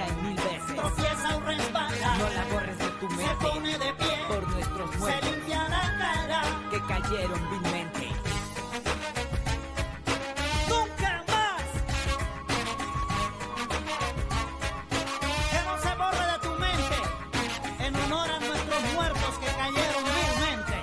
cae 1000 veces. Tropieza o resbala. No la borres de tu Se mente. pone de pie. Por nuestros Se muertos limpia la cara. que cayeron vilmente. ¡Nunca más! Que no se borre de tu mente. En honor a nuestros muertos que cayeron vilmente.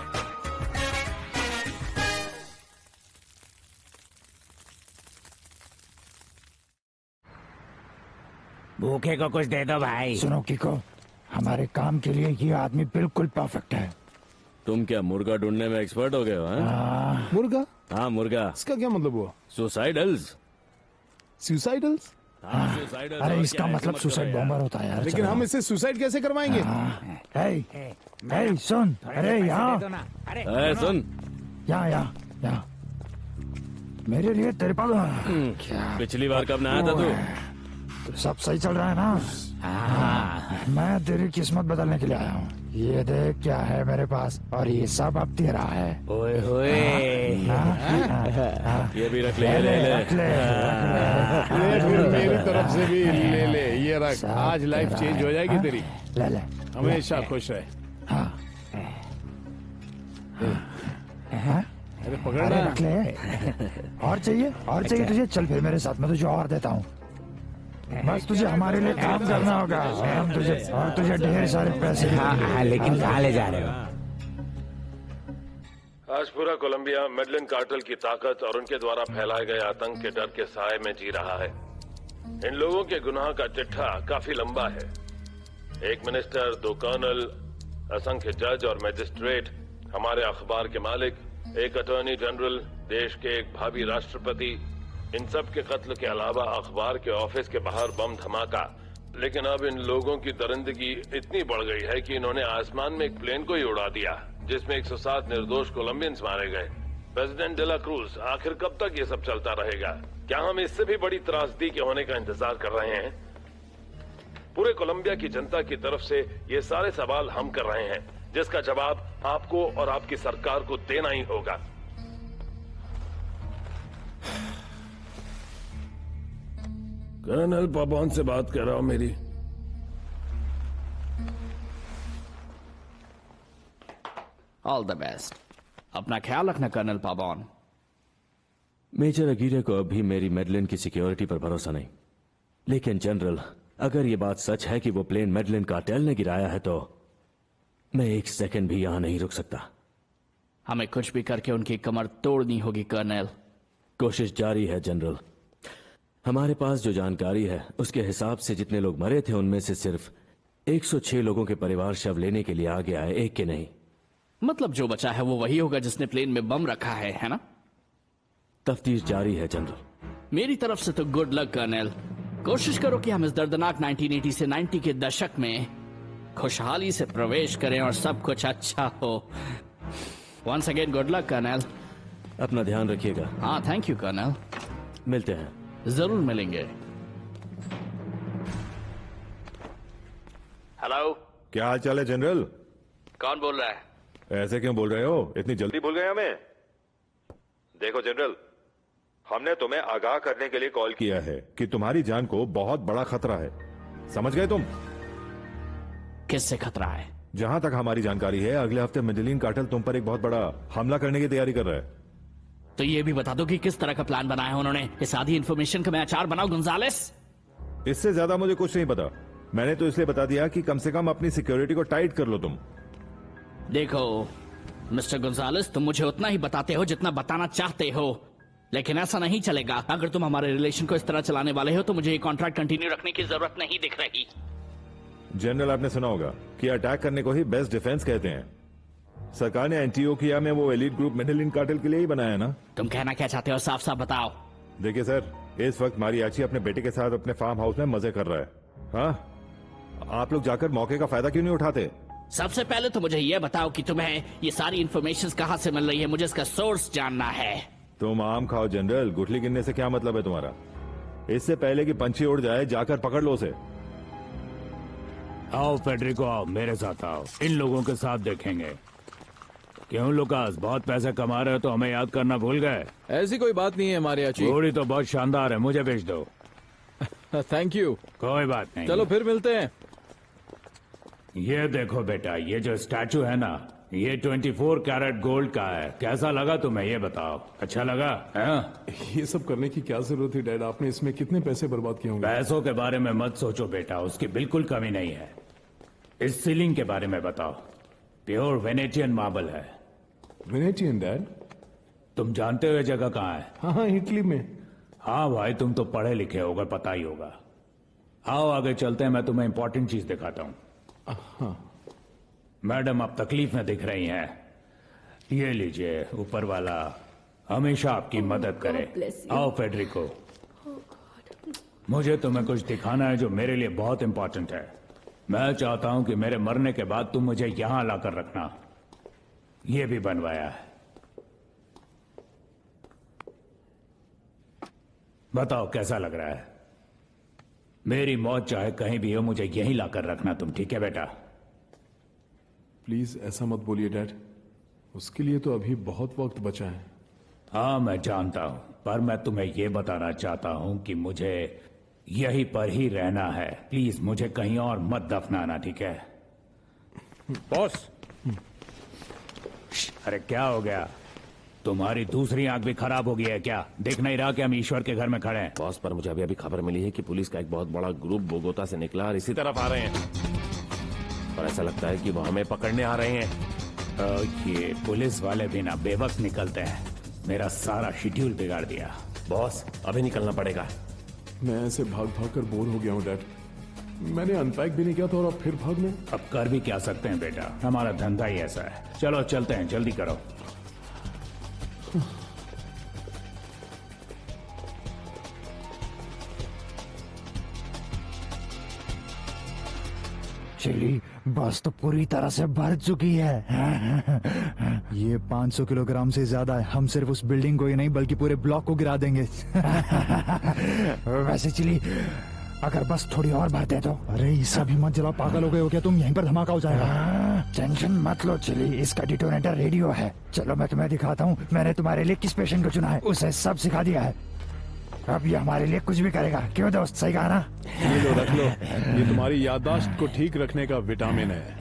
भूखे को कुछ दे दो भाई। सुनो किको, हमारे काम के लिए ये आदमी बिल्कुल परफेक्ट है। तुम क्या मुर्गा ढूंढने में एक्सपर्ट हो गए हो? हाँ? मुर्गा? हाँ मुर्गा। इसका क्या मतलब हुआ? सुसाइडल्स। सुसाइडल्स? हाँ सुसाइडल्स। अरे इसका मतलब सुसाइड बॉम्बर होता है यार। लेकिन हम इससे सुसाइड कैसे करवाएंगे? सुन, अरे यहाँ सुन, यहाँ मेरे लिए तेरे पास क्या? पिछली बार कब नहाया था तू? सब सही चल रहा है ना? मैं तेरी किस्मत बदलने के लिए आया हूँ। ये देख क्या है मेरे पास, और ये सब अब तेरा है। ओए होए। ये भी रख ले, ले ले। फिर मेरी तरफ से भी ले ले, ये रख। आज लाइफ चेंज हो जाएगी तेरी। ले ले, हमेशा खुश रहे। अरे पकड़ अरे रख ले। और चाहिए तुझे? चल फिर मेरे साथ, मैं तुझे और देता हूँ। बस तुझे हमारे लिए काम करना होगा, और हम तुझे ढेर सारे पैसे। हाँ, लेकिन कहाँ ले जा रहे हो? आज पूरा कोलंबिया मेडलिन कार्टेल की ताकत और उनके द्वारा फैलाए गए आतंक के डर के साए में जी रहा है। इन लोगों के गुनाह का चिट्ठा काफी लंबा है। एक मिनिस्टर, 2 कर्नल, असंख्य जज और मजिस्ट्रेट, हमारे अखबार के मालिक, एक अटॉर्नी जनरल, देश के एक भावी राष्ट्रपति, इन सब के कत्ल के अलावा अखबार के ऑफिस के बाहर बम धमाका। लेकिन अब इन लोगों की दरिंदगी इतनी बढ़ गई है कि इन्होंने आसमान में एक प्लेन को ही उड़ा दिया, जिसमें 107 निर्दोष कोलंबियंस मारे गए। प्रेसिडेंट डेला क्रूज, आखिर कब तक ये सब चलता रहेगा? क्या हम इससे भी बड़ी त्रासदी के होने का इंतजार कर रहे हैं? पूरे कोलंबिया की जनता की तरफ से ये सारे सवाल हम कर रहे हैं, जिसका जवाब आपको और आपकी सरकार को देना ही होगा। कर्नल पाबॉन से बात कर रहा हूं मेरी। All the best. अपना ख्याल रखना कर्नल पाबॉन। मेजर अगीरे को अभी मेरी मेडलिन की सिक्योरिटी पर भरोसा नहीं, लेकिन जनरल, अगर ये बात सच है कि वो प्लेन मेडलिन कार्टेल ने गिराया है, तो मैं 1 सेकंड भी यहां नहीं रुक सकता। हमें कुछ भी करके उनकी कमर तोड़नी होगी कर्नल। कोशिश जारी है जनरल। हमारे पास जो जानकारी है उसके हिसाब से जितने लोग मरे थे उनमें से सिर्फ 106 लोगों के परिवार शव लेने के लिए आगे आए, एक के नहीं। मतलब जो बचा है वो वही होगा जिसने प्लेन में बम रखा है ना? तफ्तीश जारी है जनरल। मेरी तरफ से तो गुड लक कर्नल। कोशिश करो कि हम इस दर्दनाक 1980 से 90 के दशक में खुशहाली से प्रवेश करें और सब कुछ अच्छा हो। Once again good luck colonel. अपना ध्यान रखिएगा। हाँ थैंक यू कर्नल। मिलते हैं। जरूर मिलेंगे। हेलो, क्या हाल चाल है जनरल? कौन बोल रहा है? ऐसे क्यों बोल रहे हो? इतनी जल्दी भूल गए हमें? देखो जनरल, हमने तुम्हें आगाह करने के लिए कॉल किया है कि तुम्हारी जान को बहुत बड़ा खतरा है। समझ गए तुम? किससे खतरा है? जहां तक हमारी जानकारी है, अगले हफ्ते मेडलिन कार्टेल तुम पर एक बहुत बड़ा हमला करने की तैयारी कर रहा है। तो ये भी बता दो कि किस तरह का प्लान बनाया है उन्होंने। इस आधी इन्फॉर्मेशन का मैं अचार बनाऊं गोंजालेस? इससे ज्यादा मुझे कुछ नहीं पता। मैंने तो इसलिए बता दिया कि कम से कम अपनी सिक्योरिटी को टाइट कर लो तुम। देखो मिस्टर गोंजालेस, तुम मुझे उतना ही बताते हो जितना बताना चाहते हो, लेकिन ऐसा नहीं चलेगा। अगर तुम हमारे रिलेशन को इस तरह चलाने वाले हो तो मुझे ये कॉन्ट्रैक्ट कंटिन्यू रखने की जरूरत नहीं दिख रही। जनरल, आपने सुना होगा कि अटैक करने को ही बेस्ट डिफेंस कहते हैं। सरकार ने एंटीओकिया में वो एलीट ग्रुप मेडलिन कार्टेल के लिए ही बनाया ना? तुम कहना क्या चाहते हो? साफ साफ बताओ। देखिए सर, इस वक्त मारियाची अपने बेटे के साथ अपने फार्म हाउस में मजे कर रहा है। हाँ, आप लोग जाकर मौके का फायदा क्यों नहीं उठाते? सबसे पहले तो मुझे ये बताओ कि तुम्हें ये सारी इन्फॉर्मेशन कहाँ से मिल रही है। मुझे इसका सोर्स जानना है। तुम आम खाओ जनरल, गुठली गिनने से क्या मतलब है तुम्हारा? इससे पहले कि पंछी उड़ जाए, जाकर पकड़ लो उसे। आओ फेडरिको, आओ मेरे साथ आओ। इन लोगों के साथ देखेंगे। क्यों लुकास, बहुत पैसे कमा रहे हो तो हमें याद करना भूल गए? ऐसी कोई बात नहीं है मारियाची। घोड़ी तो बहुत शानदार है, मुझे भेज दो। Thank you. कोई बात नहीं। चलो फिर मिलते हैं। ये देखो बेटा, ये जो स्टैचू है ना, ये 24 कैरेट गोल्ड का है। कैसा लगा तुम्हें, ये बताओ। अच्छा लगा है? ये सब करने की क्या जरूरत थी डैड? आपने इसमें कितने पैसे बर्बाद किए होंगे? पैसों के बारे में मत सोचो बेटा, उसकी बिल्कुल कमी नहीं है। इस सीलिंग के बारे में बताओ। प्योर वेनेटियन मार्बल है। Venetian dad? तुम जानते हो ये जगह कहाँ है? हाँ, इटली में। हाँ भाई, तुम तो पढ़े लिखे होगा, पता ही होगा। आओ आगे चलते हैं, मैं तुम्हें इंपॉर्टेंट चीज दिखाता हूँ। हाँ। मैडम आप तकलीफ में दिख रही हैं। ये लीजिए, ऊपर वाला हमेशा आपकी मदद करे। आओ फेडरिको, मुझे तुम्हें कुछ दिखाना है जो मेरे लिए बहुत इंपॉर्टेंट है। मैं चाहता हूं कि मेरे मरने के बाद तुम मुझे यहां लाकर रखना। ये भी बनवाया है। बताओ कैसा लग रहा है? मेरी मौत चाहे कहीं भी हो, मुझे यहीं लाकर रखना तुम, ठीक है बेटा? प्लीज ऐसा मत बोलिए डैड, उसके लिए तो अभी बहुत वक्त बचा है। हाँ मैं जानता हूं, पर मैं तुम्हें यह बताना चाहता हूं कि मुझे यहीं पर ही रहना है। प्लीज मुझे कहीं और मत दफनाना, ठीक है? बॉस। अरे क्या हो गया? तुम्हारी दूसरी आंख भी खराब हो गई है क्या? देख नहीं रहा कि हम ईश्वर के घर में खड़े हैं? बॉस, पर मुझे अभी खबर मिली है कि पुलिस का एक बहुत बड़ा ग्रुप बोगोता से निकला और इसी तरफ आ रहे हैं, और ऐसा लगता है कि वो हमें पकड़ने आ रहे हैं। ये पुलिस वाले भी ना बेवक्त निकलते हैं। मेरा सारा शेड्यूल बिगाड़ दिया। बॉस अभी निकलना पड़ेगा। मैं ऐसे भाग भाग कर बोर हो गया हूँ डैड। मैंने अनपैक भी नहीं किया था और अब फिर भागना। अब कर भी क्या सकते हैं बेटा, हमारा धंधा ही ऐसा है। चलो चलते हैं, जल्दी करो। चली बस तो पूरी तरह से भर चुकी है। ये 500 किलोग्राम से ज्यादा है। हम सिर्फ उस बिल्डिंग को ही नहीं बल्कि पूरे ब्लॉक को गिरा देंगे। वैसे चली अगर बस थोड़ी और भरते तो। अरे इससे भी मत जलाओ, पागल हो गए हो क्या तुम? यहीं पर धमाका हो जाएगा। टेंशन मत लो चली, इसका डिटोनेटर रेडियो है। चलो मैं तुम्हें दिखाता हूँ, मैंने तुम्हारे लिए किस पेशेंट को चुना है, उसे सब सिखा दिया है। अब ये हमारे लिए कुछ भी करेगा। क्यों दोस्त, सही कहा ना? ये लो, रख लो। ये तुम्हारी याददाश्त को ठीक रखने का विटामिन है।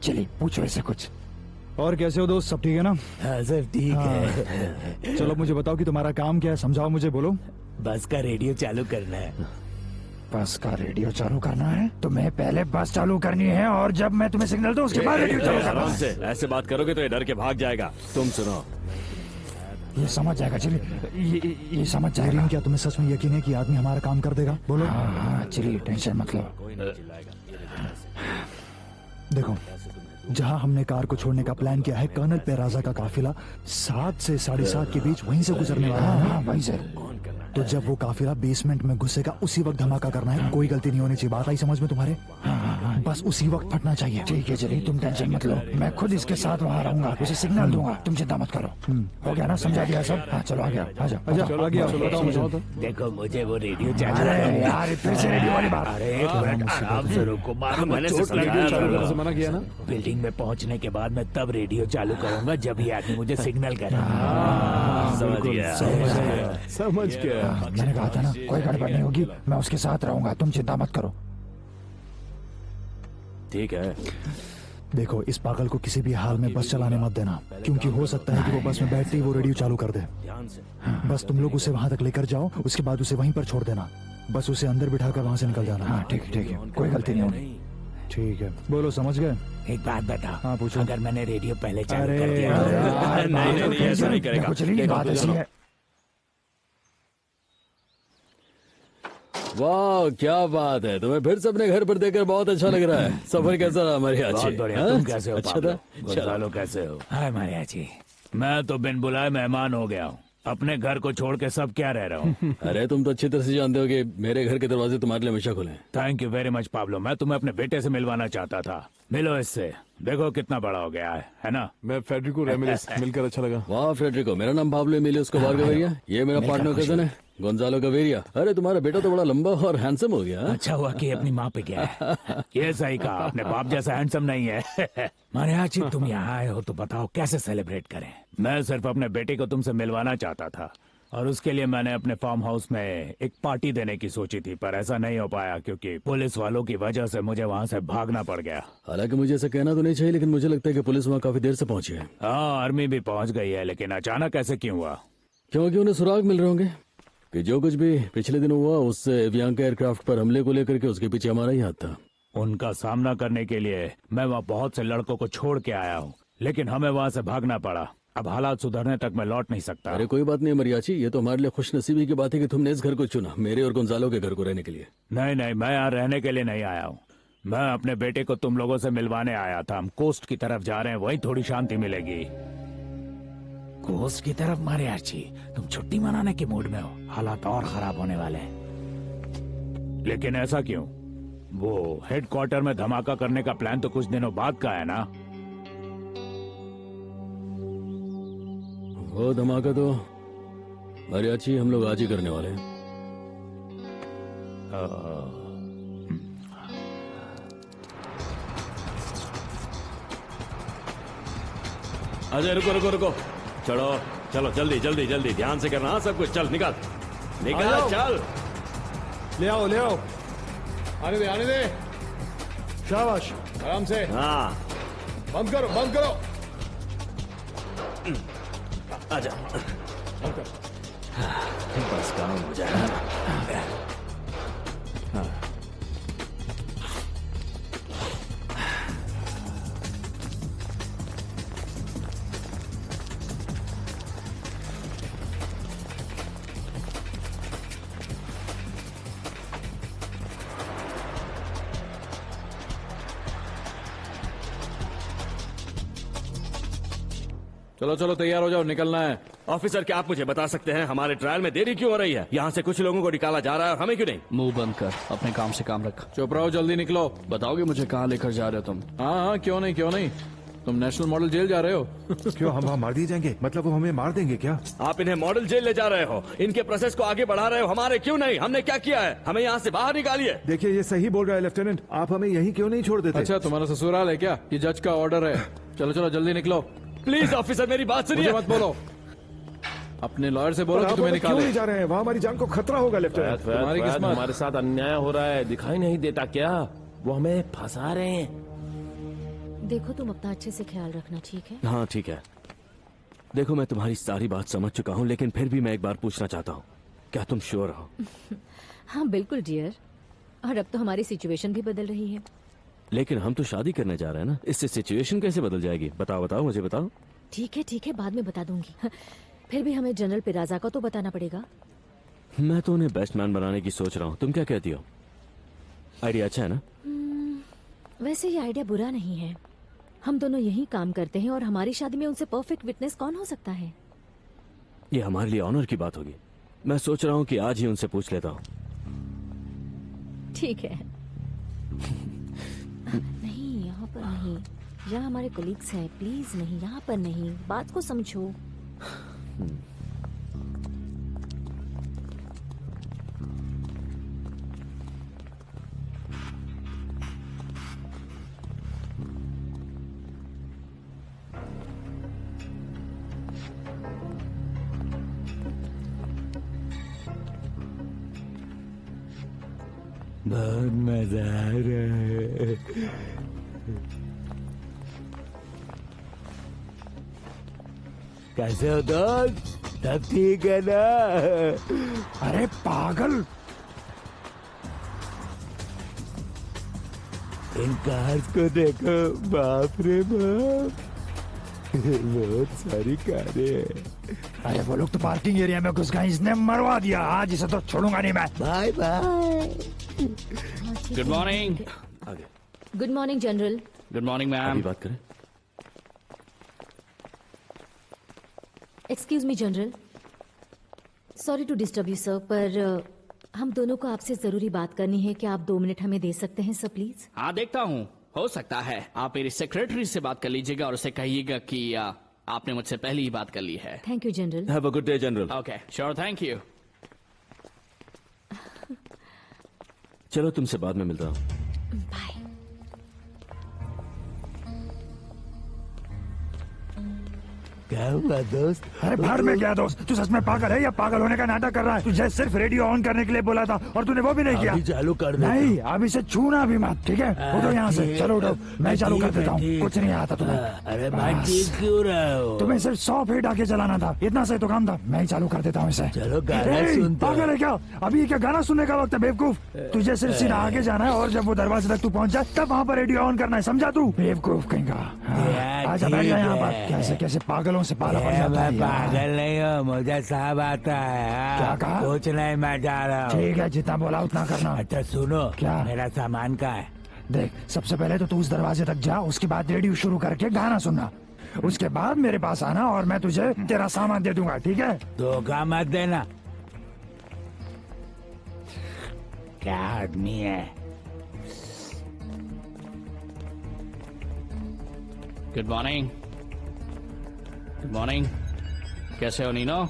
चलिए पूछो इसे कुछ। और कैसे हो दोस्त, सब ठीक है ना? हाँ सब ठीक है। चलो मुझे बताओ कि तुम्हारा काम क्या है, समझाओ मुझे, बोलो। बस का रेडियो चालू करना है। बस का रेडियो चालू करना है? तुम्हें पहले बस चालू करनी है और जब मैं तुम्हें सिग्नल दूं उसके बाद रेडियो चालू करना आराम है। से, ऐसे बात करोगे तो ये डर के भाग जाएगा। तुम सुनो। ये समझ जाएगा चलिए, ये समझ जाएगा। लेकिन क्या तुम्हें सच में यकीन है कि आदमी हमारा काम कर देगा? बोलो। हाँ चलिए टेंशन मत लो। देखो, जहां हमने कार को छोड़ने का प्लान किया है, कर्नल पेराजा का काफिला 7 से 7:30 के बीच वहीं से गुजरने वाला है। हाँ वहीं से। तो जब वो काफिला बेसमेंट में घुसेगा उसी वक्त धमाका करना है। कोई गलती नहीं होनी चाहिए। बात आई समझ में तुम्हारे? बस उसी वक्त फटना चाहिए। ठीक है चलिए, तुम टेंशन मत लो, मैं खुद इसके साथ वहाँ रहूंगा, उसे सिग्नल दूंगा। तुम चिंता मत करो। हो गया ना, समझा दिया सब? हाँ चलो आ गया, आ जाओ। आ गया, बताओ मुझे। देखो मुझे वो रेडियो चालू अरे करना है। यार फिर से रेडियो वाली बात। अरे एक मिनट आराम से रुको, मारो, मैंने चोट लग गई, चालू करने से मना किया ना। बिल्डिंग में पहुंचने के बाद मैं तब रेडियो चालू करूंगा जब ये आदमी मुझे सिग्नल करे। समझ गया। समझ गया। मैंने कहा था ना, कोई गड़बड़ नहीं होगी, मैं उसके साथ रहूंगा, तुम चिंता मत करो। ठीक है। देखो, इस पागल को किसी भी हाल में बस चलाने मत देना, क्योंकि हो सकता है कि वो बस में बैठते ही वो रेडियो चालू कर दे। बस तुम लोग उसे वहां तक लेकर जाओ, उसके बाद उसे वहीं पर छोड़ देना। बस उसे अंदर बिठाकर वहां से निकल जाना। हाँ ठीक है, कोई गलती नहीं होगी। ठीक है, बोलो, समझ गए? एक बात बता। हाँ पूछो। अगर मैंने रेडियो पहले चालू अरे कर दिया यार, नहीं, ऐसा नहीं करेगा। चलिए बात ऐसी है। वाह क्या बात है, तुम्हें फिर से अपने घर पर देखकर बहुत अच्छा लग रहा है। सफर कैसा रहा हमारी बहुत अच्छी? बढ़िया। तुम कैसे हो? अच्छा था। गोंजालो कैसे हो? हाय मारियाची। मैं तो बिन बुलाए मेहमान हो गया हूँ। अपने घर को छोड़ के सब क्या रह रहा हूँ। अरे तुम तो अच्छी तरह से जानते हो कि मेरे घर के दरवाजे तुम्हारे लिए हमेशा खुले हैं। Thank you very much Pablo. मैं तुम्हें अपने बेटे से मिलवाना चाहता था। मिलो इससे, देखो कितना बड़ा हो गया है ना? मैं फेडरिको रेमिरेस, मिलकर अच्छा लगा। वाह फेडरिको, मेरा नाम पाब्लो एमिलियो एस्कोबार गवेरिया। ये मेरा पार्टनर कजन है गोंजालो गवेरिया। अरे तुम्हारा बेटा तो बड़ा लंबा और हैंडसम हो गया। अच्छा हुआ कि अपनी माँ पे गया है। ये सही कहा, अपने बाप जैसा हैंडसम नहीं है। मारियाची तुम यहाँ आए हो तो बताओ कैसे सेलिब्रेट करें? मैं सिर्फ अपने बेटे को तुमसे मिलवाना चाहता था। और उसके लिए मैंने अपने फार्म हाउस में एक पार्टी देने की सोची थी, पर ऐसा नहीं हो पाया क्योंकि पुलिस वालों की वजह से मुझे वहाँ से भागना पड़ गया। हालांकि मुझे ऐसा कहना तो नहीं चाहिए, लेकिन मुझे लगता है कि पुलिस वहाँ काफी देर से पहुंची है। हाँ, आर्मी भी पहुंच गई है, लेकिन अचानक ऐसे क्यों हुआ? क्योंकि उन्हें सुराग मिल रहे होंगे कि जो कुछ भी पिछले दिन हुआ उससे एवियांका एयरक्राफ्ट पर हमले को लेकर के उसके पीछे हमारा ही हाथ था। उनका सामना करने के लिए मैं वहाँ बहुत से लड़कों को छोड़ के आया हूँ, लेकिन हमें वहाँ से भागना पड़ा। अब हालात सुधरने तक मैं लौट नहीं सकता। अरे कोई बात नहीं मरियाची, ये तो हमारे लिए खुशनसीबी की बात है कि तुमने इस घर को चुना, मेरे और गुंजालो के घर को रहने के लिए। नहीं नहीं, मैं यहाँ रहने के लिए नहीं आया हूँ। मैं अपने बेटे को तुम लोगों से मिलवाने आया था। हम कोस्ट की तरफ जा रहे हैं, वहीं थोड़ी शांति मिलेगी। कोस्ट की तरफ? मारियाची, तुम छुट्टी मनाने के मूड में हो, हालात और खराब होने वाले हैं। लेकिन ऐसा क्यों? वो हेडक्वार्टर में धमाका करने का प्लान तो कुछ दिनों बाद का है ना? वो धमाका तो मरियाची हम लोग आज ही करने वाले हैं। अजय रुको रुको रुको, चलो चलो जल्दी जल्दी जल्दी, ध्यान से करना। हाँ सब कुछ, चल निकाल निकाल, चल ले आओ ले आओ, आने दे शाबाश, आराम से। हाँ बंद करो बंद करो, आजा, बंद करो। बस काम हो जाएगा। चलो चलो तैयार हो जाओ, निकलना है। ऑफिसर, क्या आप मुझे बता सकते हैं हमारे ट्रायल में देरी क्यों हो रही है? यहाँ से कुछ लोगों को निकाला जा रहा है और हमें क्यों नहीं? मुंह बंद कर, अपने काम से काम रख। चुप रहो, जल्दी निकलो। बताओगे मुझे कहाँ लेकर जा रहे हो तुम? हाँ, क्यों नहीं क्यों नहीं, तुम नेशनल मॉडल जेल जा रहे हो। क्यों, हम वहाँ मार दिए जाएंगे? मतलब वो हमें मार देंगे क्या? आप इन्हें मॉडल जेल ले जा रहे हो, इनके प्रोसेस को आगे बढ़ा रहे हो, हमारे क्यों नहीं? हमने क्या किया है? हमें यहाँ से बाहर निकालिए। देखिए ये सही बोल रहा है लेफ्टिनेंट, आप हमें यहीं क्यों नहीं छोड़ देते? अच्छा, तुम्हारा ससुराल है क्या? ये जज का ऑर्डर है। चलो चलो जल्दी निकलो। प्लीज ऑफिसर, मेरी बात सुनिए। मत बोलो, अपने लॉयर से बोलो कि तुम्हें क्यों निकाले। नहीं जा रहे हैं? वहाँ हमारी जान को खतरा होगा लेफ्टिनेंट। तुम्हारी किस्मत, हमारे साथ अन्याय हो रहा है, दिखाई नहीं देता क्या? वो हमें फंसा रहे हैं। देखो तुम अपना अच्छे से ख्याल रखना, ठीक है? हाँ ठीक है। देखो मैं तुम्हारी सारी बात समझ चुका हूँ, लेकिन फिर भी मैं एक बार पूछना चाहता हूँ, क्या तुम श्योर हो? हाँ बिल्कुल डियर, और अब तो हमारी सिचुएशन भी बदल रही है। लेकिन हम तो शादी करने जा रहे हैं ना, इससे सिचुएशन कैसे बदल जाएगी? बताओ बताओ, मुझे बताओ। ठीक है, बाद में बता दूंगी। फिर भी हमें जनरल पिराजा का तो बताना पड़ेगा। मैं तो उन्हें बेस्ट मैन बनाने की सोच रहा हूँ, तुम क्या कहती हो? आइडिया अच्छा है ना? वैसे ये आइडिया बुरा नहीं है। हम दोनों यही काम करते हैं और हमारी शादी में उनसे परफेक्ट विटनेस कौन हो सकता है? ये हमारे लिए ऑनर की बात होगी। मैं सोच रहा हूँ कि आज ही उनसे पूछ लेता हूँ। ठीक है। नहीं, यहाँ पर नहीं, यहाँ हमारे कोलीग्स हैं, प्लीज नहीं, यहाँ पर नहीं, बात को समझो। बहुत मजा आ रहा है। कैसे हो दोस्त? सब ठीक है ना? अरे पागल, इन कार्स को देखो, बाप रे बाप, बहुत सारी कारें हैं। अरे वो लोग तो पार्किंग एरिया में घुस गए, इसने मरवा दिया। आज इसे तो छोड़ूंगा नहीं मैं। Bye bye. Good morning. Good morning general. Good morning ma'am. बात करें। Excuse me general, sorry to disturb you sir, पर हम दोनों को आपसे जरूरी बात करनी है। क्या आप 2 मिनट हमें दे सकते हैं सर प्लीज? हाँ देखता हूँ, हो सकता है। आप मेरी सेक्रेटरी से बात कर लीजिएगा और उसे कहिएगा कि आपने मुझसे पहले ही बात कर ली है। Thank you general. Have a good day general. Okay sure, thank you. चलो तुमसे बाद में मिलता हूँ। बाय। क्या हुआ दोस्त? अरे भाड़ में क्या दोस्त, तू सच में पागल है या पागल होने का नाटक कर रहा है? तुझे सिर्फ रेडियो ऑन करने के लिए बोला था और तूने वो भी नहीं किया। अभी चालू कर दे। नहीं, अब इसे छूना भी मत, ठीक है? उठो यहाँ से, चलो उठो, मैं चालू कर देता हूँ। कुछ नहीं आता तुम्हें। अरे भाई ठीक क्यों रहे हो? तुम्हें सिर्फ 100 फीट आगे चलाना था, इतना सही तो काम था। मैं ही चालू कर देता हूँ इसे। चलो गाना सुनते। पागल है क्या? अभी क्या गाना सुनने का वक्त है बेवकूफ? तुझे सिर्फ सीधा आगे जाना है और जब वो दरवाजे तक तू पहुँच जाए तब वहाँ पर रेडियो ऑन करना है, समझा तू? बेवकूफ कहेगा। आजा बैठ जा यहाँ पर। कैसे कैसे पागलों से पाला पड़ जाता है। पागल नहीं हो, मुझे सब आता है। क्या कहा? कुछ नहीं, मैं जा रहा हूँ। ठीक है, जितना बोला उतना करना। अच्छा सुनो, क्या? मेरा सामान का है। देख, सबसे पहले तो तू उस दरवाजे तक जा, उसके बाद रेडियो शुरू करके गाना सुनना, उसके बाद मेरे पास आना और मैं तुझे तेरा सामान दे दूंगा, ठीक है? धोखा मत देना। क्या आदमी है। Good morning. Good morning. कैसे हो नीनो?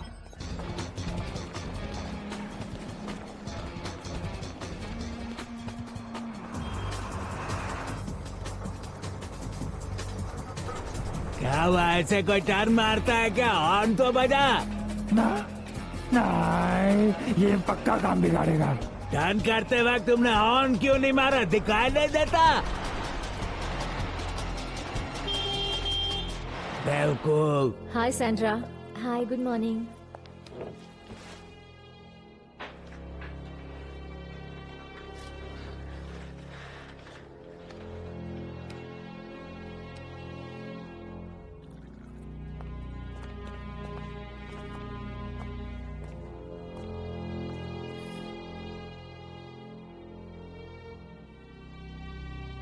क्या हुआ, ऐसे कोई टर्न मारता है क्या? हॉर्न तो बजा। ना, नहीं, ये पक्का काम बिगाड़ेगा। टर्न करते वक्त तुमने हॉर्न क्यों नहीं मारा? दिखाई नहीं देता? बेवकूफ। हाय सैंड्रा। हाय, गुड मॉर्निंग।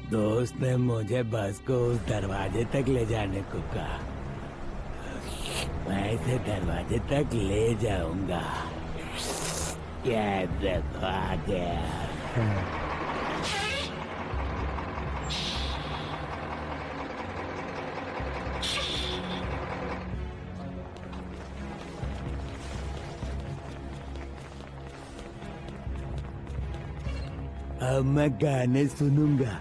दोस्त ने मुझे बस को उस दरवाजे तक ले जाने को कहा। मैं इसे दरवाजे तक ले जाऊंगा। क्या आ गया। अब मैं गाने सुनूंगा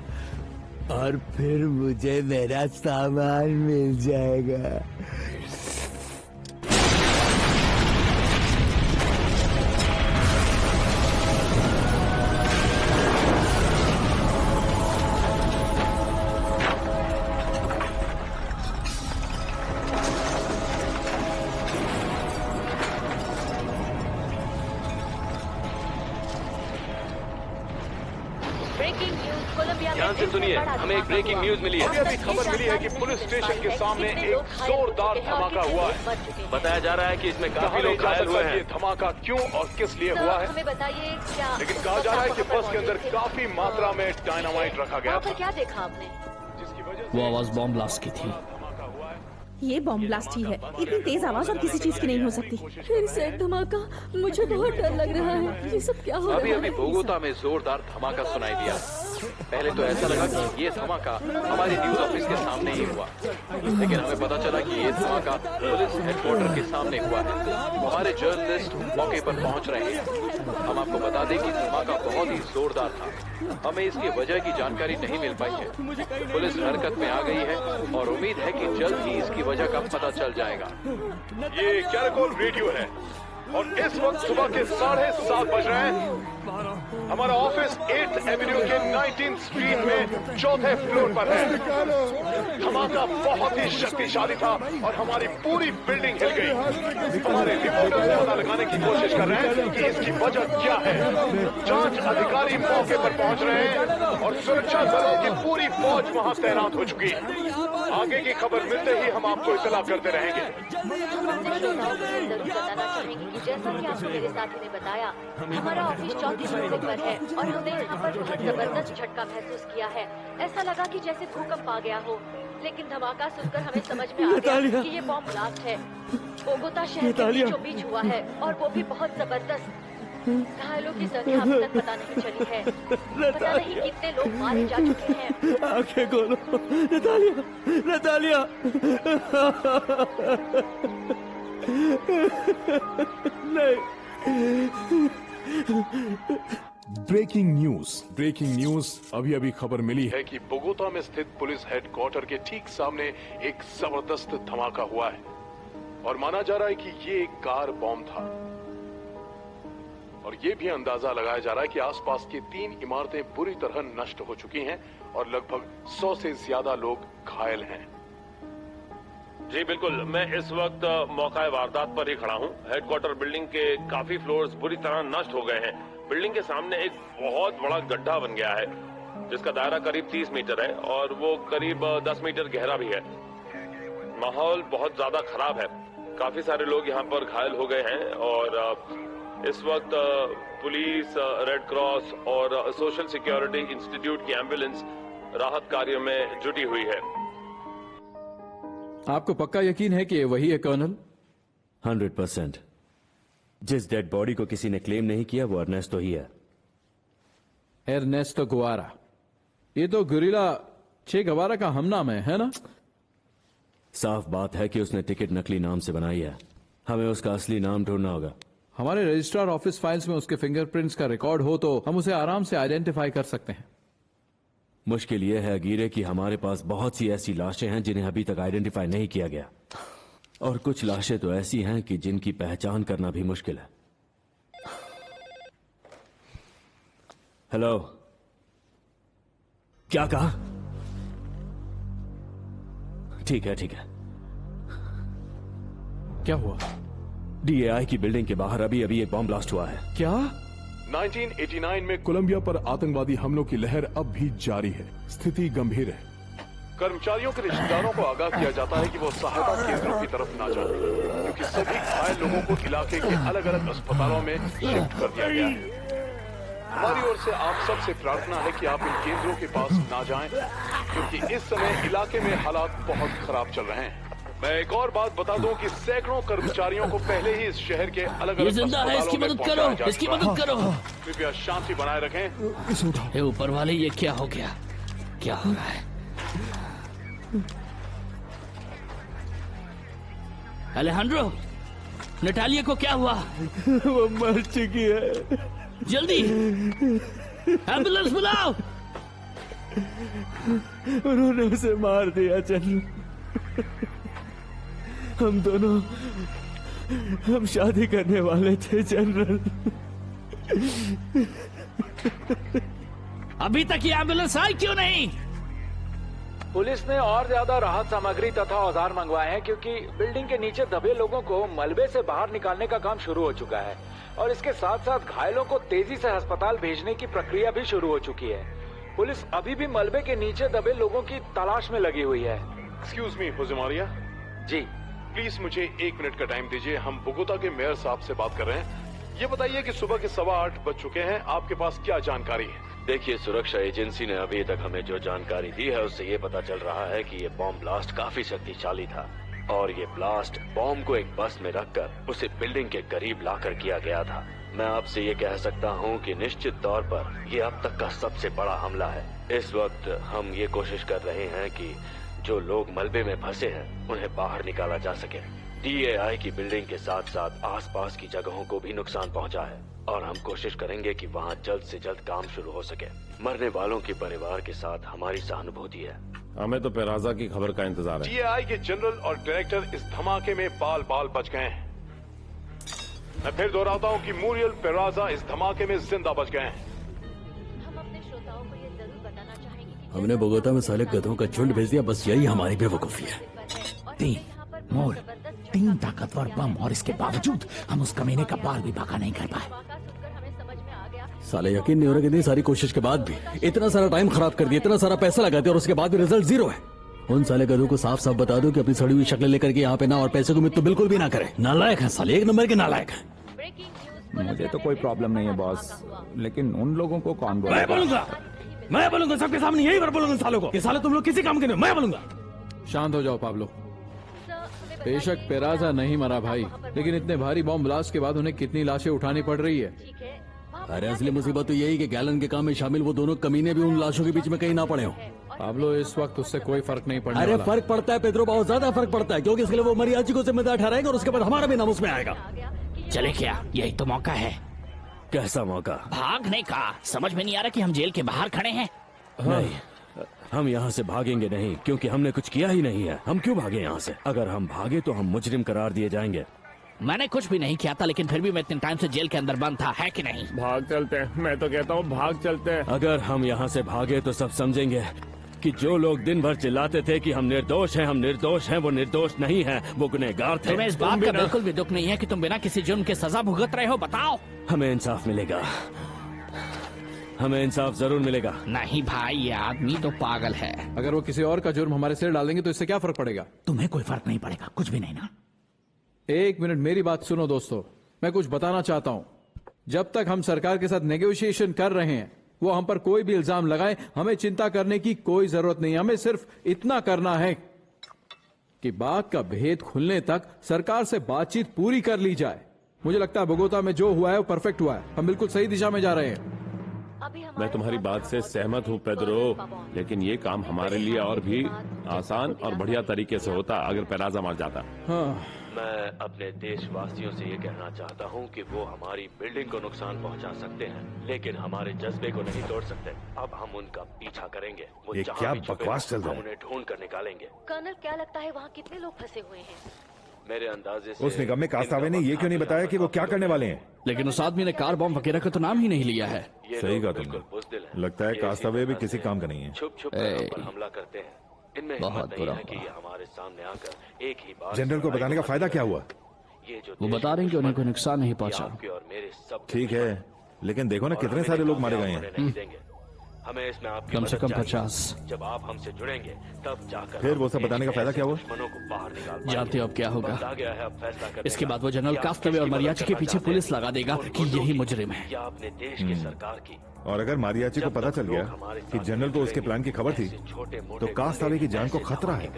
और फिर मुझे मेरा सामान मिल जाएगा। ध्यान से सुनिए, हमें एक ब्रेकिंग न्यूज मिली है। अभी खबर मिली है कि पुलिस स्टेशन के सामने एक जोरदार धमाका हुआ है। बताया जा रहा है कि इसमें काफी लोग घायल हुए हैं। ये धमाका क्यों और किस लिए हुआ है, हमें बताइए क्या? लेकिन कहा जा रहा है कि बस के अंदर काफी मात्रा में डायनामाइट रखा गया था। क्या देखा आपने? वो आवाज बॉम्ब ब्लास्ट की थी। ये बॉम्ब ब्लास्ट ही है। इतनी तेज आवाज और किसी चीज की नहीं हो सकती। फिर से धमाका, मुझे बहुत डर लग रहा है। ये सब क्या हो रहा है? अभी बोगोता में जोरदार धमाका सुनाई दिया। पहले तो ऐसा लगा कि ये धमाका हमारे न्यूज ऑफिस के सामने ही हुआ, लेकिन हमें पता चला कि ये धमाका पुलिस हेडक्वार्टर के सामने हुआ है। हमारे जर्नलिस्ट मौके पर पहुंच रहे हैं। हम आपको बता दें कि धमाका बहुत ही जोरदार था। हमें इसकी वजह की जानकारी नहीं मिल पाई है। पुलिस हरकत में आ गई है और उम्मीद है कि जल्द ही इसकी वजह का पता चल जाएगा। ये कैराकोल रेडियो है और इस वक्त सुबह के 7:30 बज रहे हैं। हमारा ऑफिस 8th एवेन्यू के 19th स्ट्रीट में 4थे फ्लोर पर है। धमाका बहुत ही शक्तिशाली था और हमारी पूरी बिल्डिंग हिल गई। हमारे रिपोर्टर पता लगाने की कोशिश कर रहे हैं कि इसकी वजह क्या है। जांच अधिकारी मौके पर पहुंच रहे हैं और सुरक्षा दलों की पूरी फौज वहां तैनात हो चुकी है। आगे की खबर मिलते ही हम आपको इत्तला करते रहेंगे। जैसा कि आपको मेरे साथी ने बताया, हमारा ऑफिस 4थी मंजिल पर है और हमने यहाँ पर बहुत जबरदस्त झटका महसूस किया है। ऐसा लगा कि जैसे भूकंप आ गया हो, लेकिन धमाका सुनकर हमें समझ में आ गया कि ये बॉम्ब ब्लास्ट है। बोगोता शहर के बीचों बीच हुआ है और वो भी बहुत जबरदस्त। घायलों की संख्या अब तक पता नहीं चली है। पता नहीं कितने लोग मारे जा चुके हैं। आंखें खोलो नतालिया, नतालिया। ब्रेकिंग न्यूज अभी खबर मिली है कि बोगोता में स्थित पुलिस हेडक्वार्टर के ठीक सामने एक जबरदस्त धमाका हुआ है। और माना जा रहा है कि ये एक कार बॉम्ब था। और ये भी अंदाजा लगाया जा रहा है कि आसपास की 3 इमारतें बुरी तरह नष्ट हो चुकी हैं और लगभग 100 से ज्यादा लोग घायल हैं। जी बिल्कुल, मैं इस वक्त मौका वारदात पर ही खड़ा हूं। हेडक्वार्टर बिल्डिंग के काफी फ्लोर्स बुरी तरह नष्ट हो गए हैं। बिल्डिंग के सामने एक बहुत बड़ा गड्ढा बन गया है जिसका दायरा करीब 30 मीटर है और वो करीब 10 मीटर गहरा भी है। माहौल बहुत ज्यादा खराब है। काफी सारे लोग यहाँ पर घायल हो गए हैं और इस वक्त पुलिस, रेड क्रॉस और सोशल सिक्योरिटी इंस्टीट्यूट की एम्बुलेंस राहत कार्य में जुटी हुई है। आपको पक्का यकीन है कि ये वही है कर्नल? 100%। जिस डेड बॉडी को किसी ने क्लेम नहीं किया वो अर्नेस्टो ही है। एर्नेस्टो गुआरा। ये तो गुरिल्ला चे गुआरा का हम नाम है ना? साफ बात है कि उसने टिकट नकली नाम से बनाई है। हमें उसका असली नाम ढूंढना होगा। हमारे रजिस्ट्रार ऑफिस फाइल्स में उसके फिंगरप्रिंट्स का रिकॉर्ड हो तो हम उसे आराम से आइडेंटिफाई कर सकते हैं। मुश्किल यह है अगीरे कि हमारे पास बहुत सी ऐसी लाशें हैं जिन्हें अभी तक आइडेंटिफाई नहीं किया गया और कुछ लाशें तो ऐसी हैं कि जिनकी पहचान करना भी मुश्किल है। हेलो, क्या कहा? ठीक है ठीक है। क्या हुआ? DAI की बिल्डिंग के बाहर अभी एक बॉम्ब ब्लास्ट हुआ है। क्या? 1989 में कोलंबिया पर आतंकवादी हमलों की लहर अब भी जारी है। स्थिति गंभीर है। कर्मचारियों के रिश्तेदारों को आगाह किया जाता है कि वो सहायता केंद्रों की तरफ ना जाएं, क्योंकि सभी घायल लोगों को इलाके के अलग अलग अस्पतालों में शिफ्ट कर दिया गया है। हमारी ओर से आप सबसे प्रार्थना है कि आप इन केंद्रों के पास ना जाएं, क्योंकि इस समय इलाके में हालात बहुत खराब चल रहे हैं। मैं एक और बात बता दूं कि सैकड़ों कर्मचारियों को पहले ही इस शहर के अलग अलग इसकी मदद करो, इसकी मदद करो। कृपया शांति बनाए रखें। हे ऊपर वाले, ये क्या हो गया? क्या हो रहा है? अलेहांड्रो, नटालिया को क्या हुआ? वो मर चुकी है। जल्दी एम्बुलेंस बुलाओ। उन्होंने उसे मार दिया जनरल। हम शादी करने वाले थे जनरल। अभी तक ये एम्बुलेंस आई क्यों नहीं? पुलिस ने और ज्यादा राहत सामग्री तथा औजार मंगवाए हैं क्योंकि बिल्डिंग के नीचे दबे लोगों को मलबे से बाहर निकालने का काम शुरू हो चुका है और इसके साथ साथ घायलों को तेजी से अस्पताल भेजने की प्रक्रिया भी शुरू हो चुकी है। पुलिस अभी भी मलबे के नीचे दबे लोगों की तलाश में लगी हुई है। Excuse me Jose Maria. जी प्लीज मुझे 1 मिनट का टाइम दीजिए। हम बोगोता के मेयर साहब से बात कर रहे हैं। ये बताइए कि सुबह के 8:15 बज चुके हैं, आपके पास क्या जानकारी है? देखिए, सुरक्षा एजेंसी ने अभी तक हमें जो जानकारी दी है उससे ये पता चल रहा है कि ये बॉम्ब ब्लास्ट काफी शक्तिशाली था और ये ब्लास्ट बॉम्ब को एक बस में रखकर उसे बिल्डिंग के करीब लाकर किया गया था। मैं आपसे ये कह सकता हूँ कि निश्चित तौर पर ये अब तक का सबसे बड़ा हमला है। इस वक्त हम ये कोशिश कर रहे हैं कि जो लोग मलबे में फंसे हैं उन्हें बाहर निकाला जा सके। DAI की बिल्डिंग के साथ साथ आसपास की जगहों को भी नुकसान पहुंचा है और हम कोशिश करेंगे कि वहां जल्द से जल्द काम शुरू हो सके। मरने वालों के परिवार के साथ हमारी सहानुभूति है। हमें तो पेराजा की खबर का इंतजार है। DAI के जनरल और डायरेक्टर इस धमाके में बाल बाल बच गए हैं। मैं फिर दोहराता हूँ कि मूरियल पेराजा इस धमाके में जिंदा बच गए हैं। हमने बोगोता में साले गधों का झुंड भेज दिया, बस यही हमारी बेवकूफी है। 3 ताकतवर बम और इसके बावजूद हम उस कमीने का पार भी पका नहीं कर पाए। साले यकीन नहीं हो रहा कि इतनी सारी कोशिश के बाद भी इतना सारा टाइम खराब कर दिया, इतना सारा पैसा लगा दिया और उसके बाद भी रिजल्ट 0 है। उन साले गधों को साफ साफ बता दो कि अपनी सड़ी हुई शक्ल लेकर के यहाँ पे ना और पैसे को उम्मीद तो बिल्कुल भी ना करे। नालायक है साले, 1 नंबर के नालायक है। मुझे तो कोई प्रॉब्लम नहीं है बॉस, लेकिन उन लोगों को कौन बोलेगा? मैं बोलूंगा सबके सामने, यही बार बोलूंगा सालों को कि साले तुम लोग किसी काम के नहीं। मैं बोलूंगा। शांत हो जाओ पाब्लो। बेशक पेराजा नहीं मरा भाई, लेकिन इतने भारी बॉम्ब ब्लास्ट के बाद उन्हें कितनी लाशें उठानी पड़ रही है। अरे असली मुसीबत तो यही कि गैलन के काम में शामिल वो दोनों कमीने भी उन लाशों के बीच में कहीं ना पड़े हो। पाब्लो, इस वक्त उससे कोई फर्क नहीं पड़ने अरे वाला। फर्क पड़ता है पेद्रो, बहुत ज्यादा फर्क पड़ता है, क्योंकि इसके लिए वो मरियाची को जिम्मेदार ठहराएगा और उसके बाद हमारा भी नाम उसमें आएगा। चले क्या? यही तो मौका है। कैसा मौका? भागने का। समझ में नहीं आ रहा कि हम जेल के बाहर खड़े हैं। नहीं, हम यहाँ से भागेंगे नहीं, क्योंकि हमने कुछ किया ही नहीं है। हम क्यों भागे यहाँ से? अगर हम भागे तो हम मुजरिम करार दिए जाएंगे। मैंने कुछ भी नहीं किया था, लेकिन फिर भी मैं इतने टाइम से जेल के अंदर बंद था, है कि नहीं? भाग चलते हैं, मैं तो कहता हूँ भाग चलते हैं। अगर हम यहाँ से भागे तो सब समझेंगे कि जो लोग दिन भर चिल्लाते थे कि हम निर्दोष हैं, हम निर्दोष हैं, वो निर्दोष नहीं है, वो गुनहगार थे। तुम्हें इस बात का बिल्कुल भी दुख नहीं है कि तुम बिना किसी जुर्म के सजा भुगत रहे हो? बताओ। हमें इंसाफ मिलेगा, हमें इंसाफ जरूर मिलेगा। नहीं भाई, ये आदमी तो पागल है। अगर वो किसी और का जुर्म हमारे सिर डालेंगे तो इससे क्या फर्क पड़ेगा? तुम्हें कोई फर्क नहीं पड़ेगा, कुछ भी नहीं ना। एक मिनट मेरी बात सुनो दोस्तों, मैं कुछ बताना चाहता हूं। जब तक हम सरकार के साथ नेगोशिएशन कर रहे हैं, वो हम पर कोई भी इल्जाम लगाए, हमें चिंता करने की कोई जरूरत नहीं। हमें सिर्फ इतना करना है कि बात का भेद खुलने तक सरकार से बातचीत पूरी कर ली जाए। मुझे लगता है बोगोता में जो हुआ है वो परफेक्ट हुआ है। हम बिल्कुल सही दिशा में जा रहे हैं। मैं तुम्हारी बात से सहमत हूँ पेद्रो, लेकिन ये काम हमारे लिए और भी आसान और बढ़िया तरीके से होता अगर पेराजा मर जाता। हाँ। मैं अपने देशवासियों से ये कहना चाहता हूँ कि वो हमारी बिल्डिंग को नुकसान पहुँचा सकते हैं, लेकिन हमारे जज्बे को नहीं तोड़ सकते। अब हम उनका पीछा करेंगे। वो ये जहाँ क्या भी छुपे, बकवास चल रहा है? हम उन्हें ढूंढ कर निकालेंगे। कर्नल, क्या लगता है वहाँ कितने लोग फंसे हुए हैं? मेरे अंदाजे से उस निगम कास्तावे ने ये क्यों नहीं बताया कि वो क्या करने वाले हैं? लेकिन उस आदमी ने कार बम वगैरह का तो नाम ही नहीं लिया है। सही कहा तुमने। लगता है कास्तावे भी किसी काम का नहीं है। छुप छुप कर हम पर हमला करते हैं। इनमें हिम्मत नहीं है कि ये हमारे सामने आकर एक ही बार जनरल को बताने का फायदा क्या हुआ? वो बता रहे हैं कि उन्हें कोई नुकसान नहीं पहुंचा। ठीक है, लेकिन देखो ना कितने सारे लोग मारे गए हैं। हमें इसमें आपकी कम से कम 50। जब आप हमसे जुड़ेंगे तब जाकर फिर वो सब बताने का फायदा क्या हुआ? दुश्मनों को बाहर निकाल जानते हो अब क्या होगा? गया है, अब फैसला करने इसके का बाद वो जनरल कास्तावे और मरियाची के पीछे पुलिस लगा देगा कि यही मुजरिम है। या अपने देश की सरकार की। और अगर मारियाची को पता चल गया कि जनरल को उसके प्लान की खबर थी, तो कास्तावे की जान को खतरा है।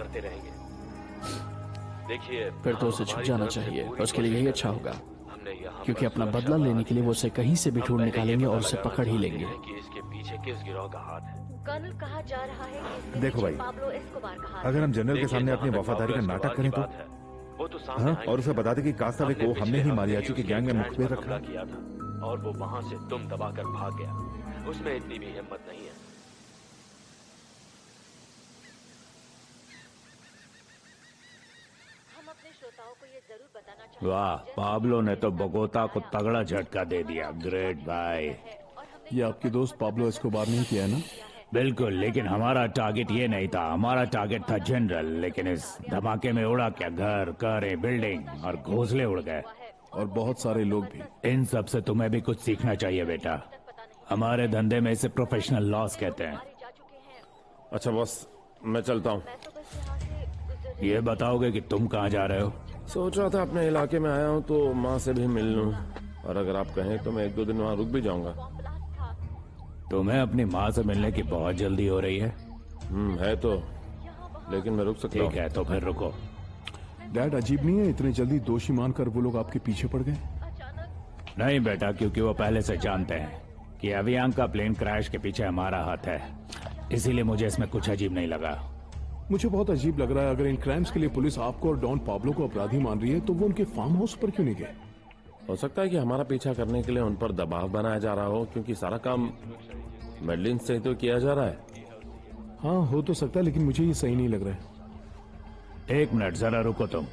देखिए, फिर तो उसे छुप जाना चाहिए। उसके लिए यही अच्छा होगा, क्योंकि अपना बदला लेने के लिए वो उसे कहीं से भी ढूंढ निकालेंगे और उसे पकड़ ही लेंगे। कि इसके पीछे किस गिरोह का हाथ है। कर्नल, कहा जा रहा है कि इसके देखो पीछे भाई, पाब्लो एस्कोबार का हाथ है। अगर हम जनरल के सामने अपनी वफादारी का नाटक करें तो वो तो हाँ, और उसे बता दें कि कास्तावे को हमने ही मारियाची की गैंग में मुखबिर रखा किया था और वो वहाँ से दुम दबाकर भाग गया। उसमें इतनी भी हिम्मत नहीं है। हम अपने श्रोताओं को ये जरूर बताना चाहते वाह, पाब्लो ने तो बोगोता को तगड़ा झटका दे दिया। ग्रेट भाई। ये आपके दोस्त पाब्लो एस्कोबार ने किया है ना? बिल्कुल, लेकिन हमारा टारगेट ये नहीं था। हमारा टारगेट था जनरल, लेकिन इस धमाके में उड़ा क्या घर, कारें, बिल्डिंग और घोंसले उड़ गए। और बहुत सारे लोग भी। इन सब से तुम्हें भी कुछ सीखना चाहिए बेटा। हमारे धंधे में इसे प्रोफेशनल लॉस कहते हैं। अच्छा बॉस, मैं चलता हूँ। ये बताओगे कि तुम कहाँ जा रहे हो? सोच रहा था अपने इलाके में आया हूँ तो माँ से भी मिल लूँ, और अगर आप कहें तो मैं 1-2 दिन वहाँ रुक भी जाऊंगा। तुम्हें अपनी माँ से मिलने की बहुत जल्दी हो रही है? है तो, लेकिन मैं रुक सकता हूँ। ठीक है, तो फिर रुको। डैड, अजीब नहीं है इतने जल्दी दोषी मानकर वो लोग आपके पीछे पड़ गए? नहीं बेटा, क्योंकि वो पहले से जानते हैं कि अभियांग का प्लेन क्रैश के पीछे हमारा हाथ है, इसीलिए मुझे इसमें कुछ अजीब नहीं लगा। मुझे बहुत अजीब लग रहा है। अगर इन क्राइम्स के लिए पुलिस आपको और डॉन पाब्लो को अपराधी मान रही है, तो वो उनके फार्म हाउस पर क्यों नहीं गए? हो सकता है कि हमारा पीछा करने के लिए उन पर दबाव बनाया जा रहा हो, क्योंकि सारा काम मेडलिन से तो किया जा रहा है। हाँ, हो तो सकता है, लेकिन मुझे ये सही नहीं लग रहा है। एक मिनट, जरा रुको। तुम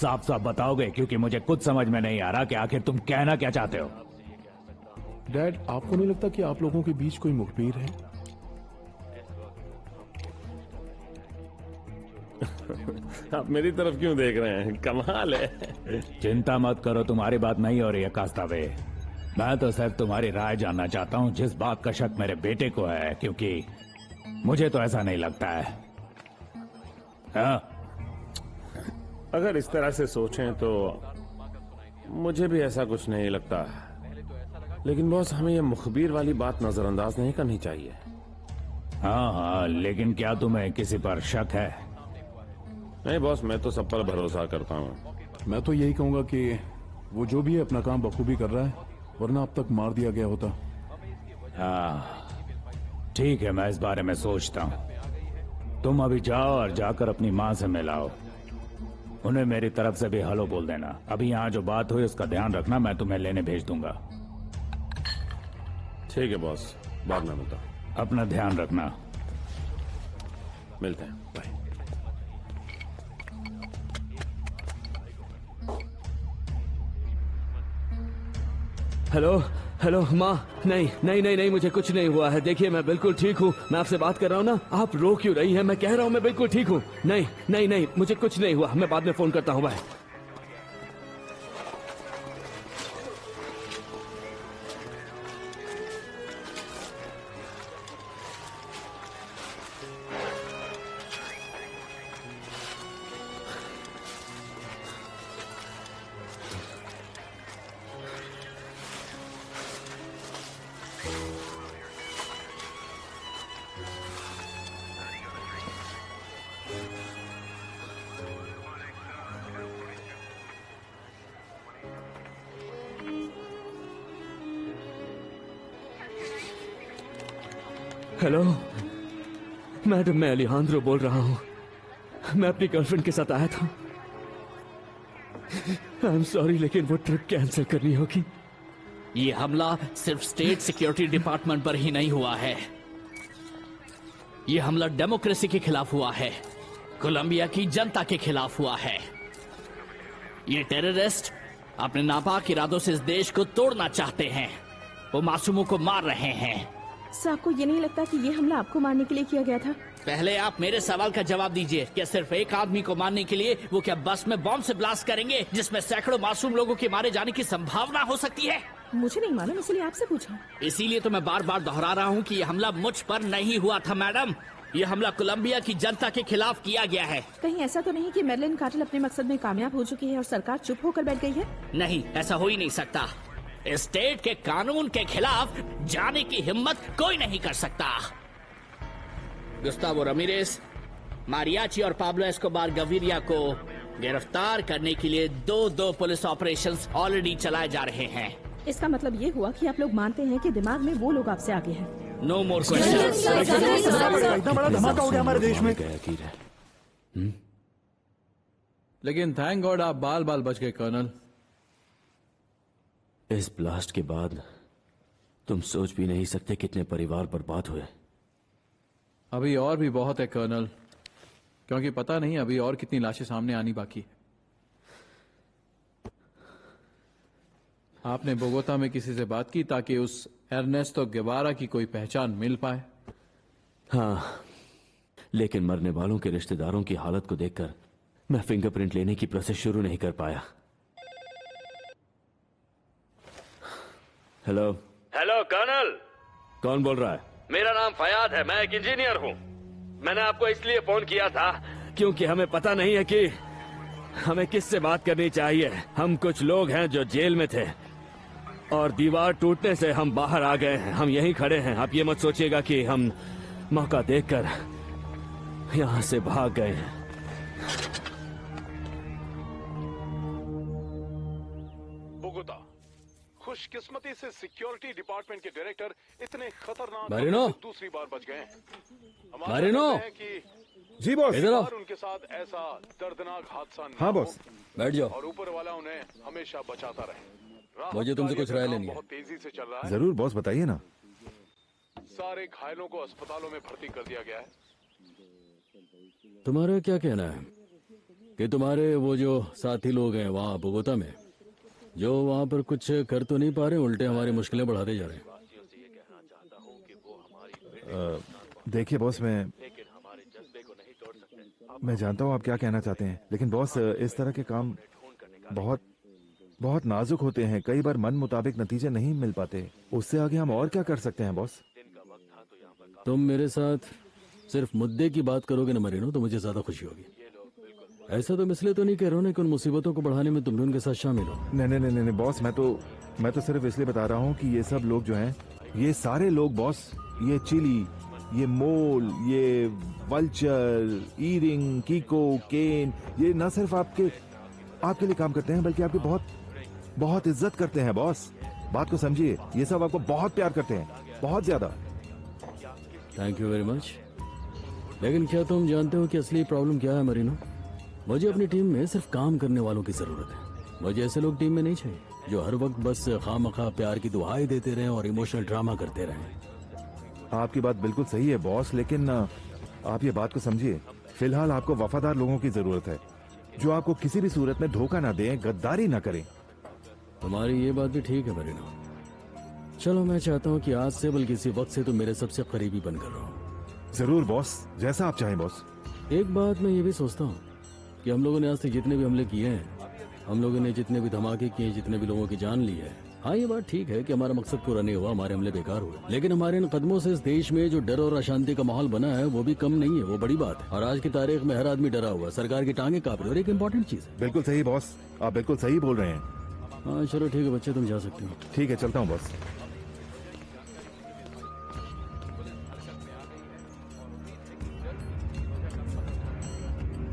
साफ साफ बताओगे, क्योंकि मुझे कुछ समझ में नहीं आ रहा कि आखिर तुम कहना क्या चाहते हो। डैड, आपको नहीं लगता कि आप लोगों के बीच कोई मुखबिर है? आप मेरी तरफ क्यों देख रहे हैं? कमाल है। चिंता मत करो, तुम्हारी बात नहीं हो रही है कास्तावे। मैं तो सिर्फ तुम्हारी राय जानना चाहता हूँ। जिस बात का शक मेरे बेटे को है, क्योंकि मुझे तो ऐसा नहीं लगता है। हाँ? अगर इस तरह से सोचें तो मुझे भी ऐसा कुछ नहीं लगता, लेकिन बॉस हमें ये मुखबिर वाली बात नजरअंदाज नहीं करनी चाहिए। हाँ हाँ, लेकिन क्या तुम्हें किसी पर शक है? नहीं बॉस, मैं तो सब पर भरोसा करता हूँ। मैं तो यही कहूंगा कि वो जो भी है अपना काम बखूबी कर रहा है, वरना अब तक मार दिया गया होता। हाँ ठीक है, मैं इस बारे में सोचता हूँ। तुम अभी जाओ और जाकर अपनी माँ से मिलाओ। उन्हें मेरी तरफ से भी हेलो बोल देना। अभी यहाँ जो बात हुई उसका ध्यान रखना, मैं तुम्हें लेने भेज दूंगा। ठीक है बॉस, बाद में मिलता। अपना ध्यान रखना। मिलते हैं, बाय। हेलो हेलो माँ, नहीं नहीं नहीं नहीं, मुझे कुछ नहीं हुआ है। देखिए मैं बिल्कुल ठीक हूँ, मैं आपसे बात कर रहा हूँ ना, आप रो क्यों रही हैं? मैं कह रहा हूँ मैं बिल्कुल ठीक हूँ। नहीं नहीं नहीं, मुझे कुछ नहीं हुआ, मैं बाद में फोन करता हूँ, बाय। हेलो मैडम, मैं अलिहांद्रो बोल रहा हूँ। मैं अपनी गर्लफ्रेंड के साथ आया था। आई एम सॉरी, लेकिन वो ट्रिप कैंसिल करनी होगी। ये हमला सिर्फ स्टेट सिक्योरिटी डिपार्टमेंट पर ही नहीं हुआ है, ये हमला डेमोक्रेसी के खिलाफ हुआ है, कोलंबिया की जनता के खिलाफ हुआ है। ये टेररिस्ट अपने नापाक इरादों से इस देश को तोड़ना चाहते हैं, वो मासूमों को मार रहे हैं। सर, आपको ये नहीं लगता कि ये हमला आपको मारने के लिए किया गया था? पहले आप मेरे सवाल का जवाब दीजिए। क्या सिर्फ एक आदमी को मारने के लिए वो क्या बस में बॉम्ब से ब्लास्ट करेंगे जिसमें सैकड़ों मासूम लोगों के मारे जाने की संभावना हो सकती है? मुझे नहीं मालूम, इसलिए आपसे पूछा। इसीलिए तो मैं बार बार दोहरा रहा हूँ कि ये हमला मुझ पर नहीं हुआ था मैडम, ये हमला कोलंबिया की जनता के खिलाफ किया गया है। कहीं ऐसा तो नहीं कि मेडलिन कार्टेल अपने मकसद में कामयाब हो चुकी है और सरकार चुप होकर बैठ गई है? नहीं, ऐसा हो ही नहीं सकता। स्टेट के कानून के खिलाफ जाने की हिम्मत कोई नहीं कर सकता। गुस्तावो रामिरेस, मारियाची और पाब्लो एस्कोबार गविरिया को गिरफ्तार करने के लिए दो पुलिस ऑपरेशंस ऑलरेडी चलाए जा रहे हैं। इसका मतलब ये हुआ कि आप लोग मानते हैं कि दिमाग में वो लोग आपसे आगे हैं। No more question. इतना बड़ा धमाका हो गया हमारे देश में। लेकिन थैंक गॉड आप बाल बाल बच गए कर्नल। इस ब्लास्ट के बाद तुम सोच भी नहीं सकते कितने परिवार बर्बाद हुए। अभी और भी बहुत है कर्नल, क्योंकि पता नहीं अभी और कितनी लाशें सामने आनी बाकी है। आपने बोगोता में किसी से बात की ताकि उस एर्नेस्टो गेवारा की कोई पहचान मिल पाए? हाँ, लेकिन मरने वालों के रिश्तेदारों की हालत को देखकर मैं फिंगरप्रिंट लेने की प्रोसेस शुरू नहीं कर पाया। हेलो हेलो कर्नल, कौन बोल रहा है? मेरा नाम फयाद है, मैं एक इंजीनियर हूँ। मैंने आपको इसलिए फोन किया था क्योंकि हमें पता नहीं है कि हमें किससे बात करनी चाहिए। हम कुछ लोग हैं जो जेल में थे और दीवार टूटने से हम बाहर आ गए हैं। हम यहीं खड़े हैं। आप ये मत सोचिएगा कि हम मौका देखकर यहाँ से भाग गए हैं। बोगोता, खुशकिस्मती से सिक्योरिटी डिपार्टमेंट के डायरेक्टर इतने खतरनाक मारिनो, हमले से दूसरी बार बच गए हैं। मारिनो, जी बॉस। इधर आओ। उनके साथ ऐसा दर्दनाक हादसा न हाँ हो बॉस। बैठ जाओ। और ऊपर वाला उन्हें हमेशा बचाता रहे। मुझे तुमसे कुछ राय लेनी है। बहुत तेजी से चल रहा है। जरूर बॉस, बताइए ना। सारे घायलों को अस्पतालों में भर्ती कर दिया गया है। तुम्हारा क्या कहना है कि तुम्हारे वो जो साथी लोग हैं वहाँ बोगोता में, जो वहाँ पर कुछ कर तो नहीं पा रहे, उल्टे हमारी मुश्किलें बढ़ाते जा रहे हैं? देखिए बॉस, मैं जानता हूँ आप क्या कहना चाहते हैं, लेकिन बॉस इस तरह के काम बहुत नाजुक होते हैं। कई बार मन मुताबिक नतीजे नहीं मिल पाते। उससे आगे हम और क्या कर सकते हैं बॉस? तुम मेरे साथ सिर्फ मुद्दे की बात करोगे ना मरीनो, तो मुझे ज्यादा खुशी होगी। ऐसा तुम इसलिए तो नहीं कह रहे हो ना कि उन मुसीबतों को बढ़ाने में तुम भी उनके साथ शामिल हो? नहीं बॉस, मैं तो सिर्फ इसलिए बता रहा हूँ कि ये सब लोग जो हैं, ये सारे लोग बॉस, ये चिली, ये मोल, ये वल्चर, ईरिंग, कीको, केन, ये न सिर्फ आपके लिए काम करते हैं बल्कि आपकी बहुत इज्जत करते हैं बॉस। बात को समझिए, ये सब आपको बहुत प्यार करते हैं, बहुत ज्यादा। Thank you very much. लेकिन क्या तुम जानते हो कि असली प्रॉब्लम क्या है मरीनो? मुझे अपनी टीम में सिर्फ काम करने वालों की जरूरत है। मुझे ऐसे लोग टीम में नहीं चाहिए जो हर वक्त बस खामखा प्यार की दुआएं देते रहें और इमोशनल ड्रामा करते रहें। आपकी बात बिल्कुल सही है बॉस, लेकिन आप ये बात को समझिए, फिलहाल आपको वफादार लोगों की जरूरत है जो आपको किसी भी सूरत में धोखा ना दें, गद्दारी ना करें। तुम्हारी ये बात भी ठीक है परिणा। चलो मैं चाहता हूँ कि आज से बल्कि इसी वक्त से तुम मेरे सबसे करीबी बनकर रहो। जरूर बॉस, जैसा आप चाहें बॉस। एक बात मैं ये भी सोचता हूँ कि हम लोगों ने आज तक जितने भी हमले किए हैं, हम लोगों ने जितने भी धमाके किए, जितने भी लोगों की जान ली है, हाँ ये बात ठीक है कि हमारा मकसद पूरा नहीं हुआ, हमारे हमले बेकार हुए, लेकिन हमारे इन कदमों से इस देश में जो डर और अशांति का माहौल बना है वो भी कम नहीं है, वो बड़ी बात है। और आज की तारीख में हर आदमी डरा हुआ, सरकार की टांगे कांप रही। और एक इम्पोर्टेंट चीज है। बिल्कुल सही बॉस, आप बिल्कुल सही बोल रहे हैं। हाँ चलो ठीक है बच्चे, तुम जा सकते हो। ठीक है, चलता हूँ बॉस।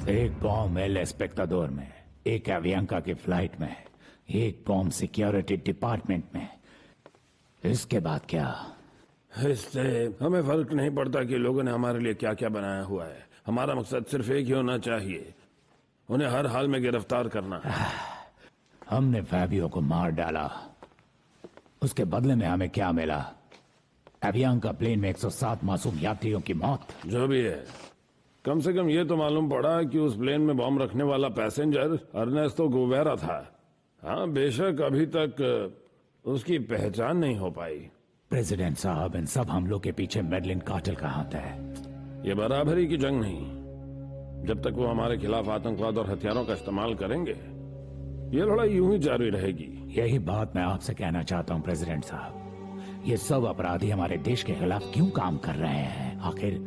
एक बॉम्ब एल एस्पेक्टाडोर में, एक अवियांका की फ्लाइट में, एक बॉम्ब सिक्योरिटी डिपार्टमेंट में। इसके बाद क्या? इससे हमें फर्क नहीं पड़ता कि लोगों ने हमारे लिए क्या क्या बनाया हुआ है। हमारा मकसद सिर्फ एक ही होना चाहिए, उन्हें हर हाल में गिरफ्तार करना। हमने फैबियो को मार डाला, उसके बदले में हमें क्या मिला? अवियांका प्लेन में 107 मासूम यात्रियों की मौत। जो भी है, कम से कम ये तो मालूम पड़ा कि उस प्लेन में बॉम्ब रखने वाला पैसेंजर अर्नेस्टो गुवेरा था। हाँ बेशक अभी तक उसकी पहचान नहीं हो पाई। प्रेसिडेंट साहब, इन सब हमलों के पीछे मेडलिन कार्टेल का हाथ है। ये बराबरी की जंग नहीं, जब तक वो हमारे खिलाफ आतंकवाद और हथियारों का इस्तेमाल करेंगे ये लड़ाई यूं ही जारी रहेगी। यही बात मैं आपसे कहना चाहता हूँ प्रेसिडेंट साहब। ये सब अपराधी हमारे देश के खिलाफ क्यों काम कर रहे हैं? आखिर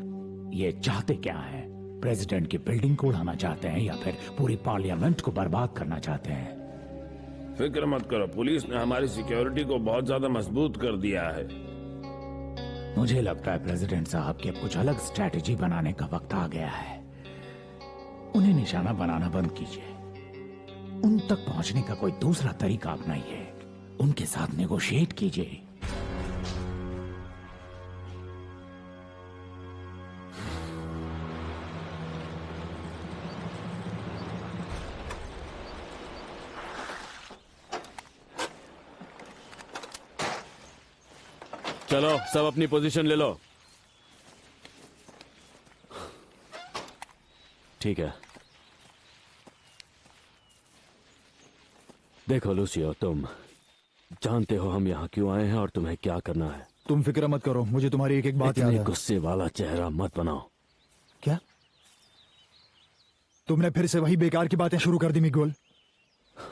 ये चाहते क्या है? प्रेसिडेंट की बिल्डिंग को उड़ाना चाहते हैं या फिर पूरी पार्लियामेंट को बर्बाद करना चाहते हैं? फिक्र मत करो, पुलिस ने हमारी सिक्योरिटी को बहुत ज्यादा मजबूत कर दिया है। मुझे लगता है प्रेसिडेंट साहब कि अब कुछ अलग स्ट्रैटेजी बनाने का वक्त आ गया है। उन्हें निशाना बनाना बंद कीजिए, उन तक पहुंचने का कोई दूसरा तरीका अपनाइए, उनके साथ नेगोशिएट कीजिए। चलो सब अपनी पोजीशन ले लो। ठीक है, देखो लूसियो, तुम जानते हो हम यहाँ क्यों आए हैं और तुम्हें क्या करना है। तुम फिक्र मत करो, मुझे तुम्हारी एक एक बात याद इतने है। गुस्से वाला चेहरा मत बनाओ। क्या तुमने फिर से वही बेकार की बातें शुरू कर दी मिगुएल?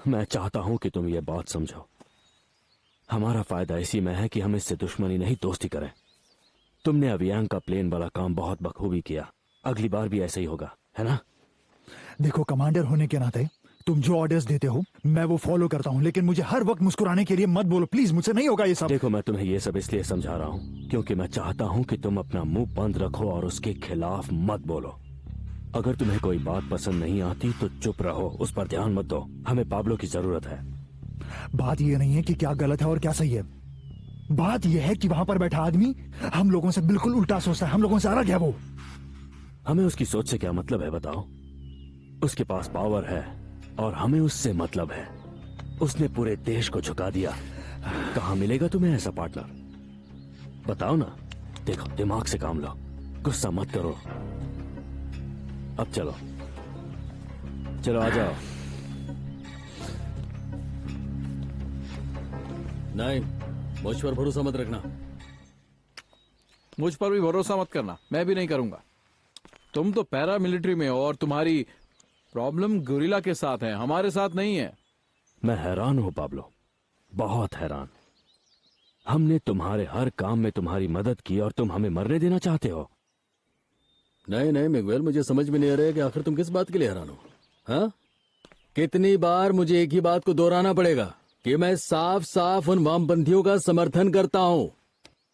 मैं चाहता हूं कि तुम ये बात समझो, हमारा फायदा इसी में है कि हम इससे दुश्मनी नहीं दोस्ती करें। तुमने अवियांका प्लेन वाला काम बहुत बखूबी किया, अगली बार भी ऐसे ही होगा, है ना? देखो कमांडर होने के नाते तुम जो ऑर्डर्स देते हो मैं वो फॉलो करता हूँ, लेकिन मुझे हर वक्त मुस्कुराने के लिए मत बोलो प्लीज, मुझसे नहीं होगा ये सब। देखो मैं तुम्हें ये सब इसलिए समझा रहा हूँ क्योंकि मैं चाहता हूँ कि तुम अपना मुंह बंद रखो और उसके खिलाफ मत बोलो। अगर तुम्हें कोई बात पसंद नहीं आती तो चुप रहो, उस पर ध्यान मत दो। हमें पाब्लो की जरूरत है। बात ये नहीं है कि क्या गलत है और क्या सही है, बात यह है कि वहां पर बैठा आदमी हम लोगों से बिल्कुल उल्टा सोचता है, हम लोगों से अलग है वो। हमें उसकी सोच से क्या मतलब है बताओ? उसके पास पावर है और हमें उससे मतलब है। उसने पूरे देश को झुका दिया। कहां मिलेगा तुम्हें ऐसा पार्टनर? बताओ ना। देखो दिमाग से काम लो, गुस्सा मत करो। अब चलो चलो आ जाओ। नहीं, मुझ पर भरोसा मत रखना। मुझ पर भी भरोसा मत करना, मैं भी नहीं करूंगा। तुम तो पैरा मिलिट्री में हो और तुम्हारी प्रॉब्लम गुरिल्ला के साथ है, हमारे साथ नहीं है। मैं हैरान हूं पाब्लो, बहुत हैरान। हमने तुम्हारे हर काम में तुम्हारी मदद की और तुम हमें मरने देना चाहते हो। नहीं नहीं मिगुएल, मुझे समझ में नहीं आ रहा है कि आखिर तुम किस बात के लिए हैरान हो। हाँ, कितनी बार मुझे एक ही बात को दोहराना पड़ेगा कि मैं साफ साफ उन वामपंथियों का समर्थन करता हूँ।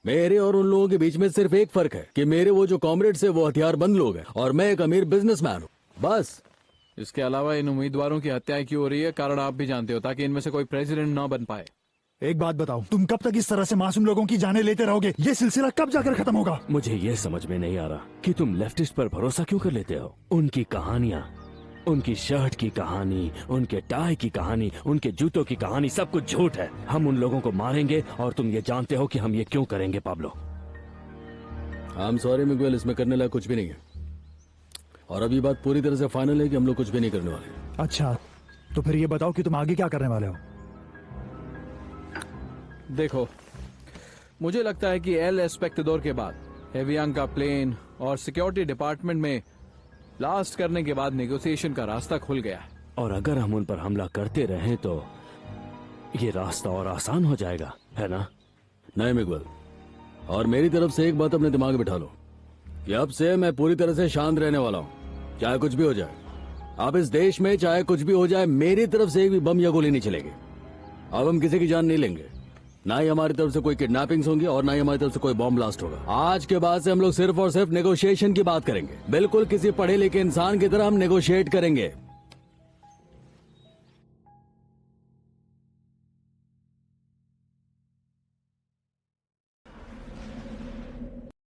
मेरे और उन लोगों के बीच में सिर्फ एक फर्क है कि मेरे वो जो कॉमरेड्स है वो हथियारबंद लोग हैं और मैं एक अमीर बिजनेसमैन हूँ, बस। इसके अलावा इन उम्मीदवारों की हत्याएं क्यों हो रही है, कारण आप भी जानते हो, ताकि इनमें से कोई प्रेसिडेंट ना बन पाए। एक बात बताओ, तुम कब तक इस तरह से मासूम लोगों की जानें लेते रहोगे? ये सिलसिला कब जाकर खत्म होगा? मुझे ये समझ में नहीं आ रहा कि तुम लेफ्टिस्ट पर भरोसा क्यों कर लेते हो। उनकी कहानियां, उनकी शर्ट की कहानी, उनके टाई की कहानी, उनके जूतों की कहानी, सब कुछ झूठ है। हम उन लोगों को मारेंगे और तुम ये जानते हो कि हम ये क्यों करेंगे Pablo. I am sorry Miguel, इसमें करने लायक कुछ भी नहीं है। और अभी बात पूरी तरह से फाइनल है कि हम लोग कुछ भी नहीं करने वाले। अच्छा, तो फिर ये बताओ कि तुम आगे क्या करने वाले हो? देखो, मुझे लगता है कि एल एस्पेक्टडोर के बाद एवियांग का प्लेन और सिक्योरिटी डिपार्टमेंट में ब्लास्ट करने के बाद नेगोशिएशन का रास्ता खुल गया है। और अगर हम उन पर हमला करते रहें तो ये रास्ता और आसान हो जाएगा, है ना? नहीं मिगवल, और मेरी तरफ से एक बात अपने दिमाग में बिठा लो कि अब से मैं पूरी तरह से शांत रहने वाला हूँ, चाहे कुछ भी हो जाए। अब इस देश में चाहे कुछ भी हो जाए, मेरी तरफ से एक भी बम या गोली नहीं चलेगी। अब हम किसी की जान नहीं लेंगे, ना ही हमारी तरफ से कोई किडनैपिंग्स होंगी और ना ही हमारी तरफ से कोई बॉम्ब ब्लास्ट होगा। आज के बाद से हम लोग सिर्फ और सिर्फ नेगोशिएशन की बात करेंगे, बिल्कुल किसी पढ़े लिखे इंसान की तरह हम नेगोशिएट करेंगे।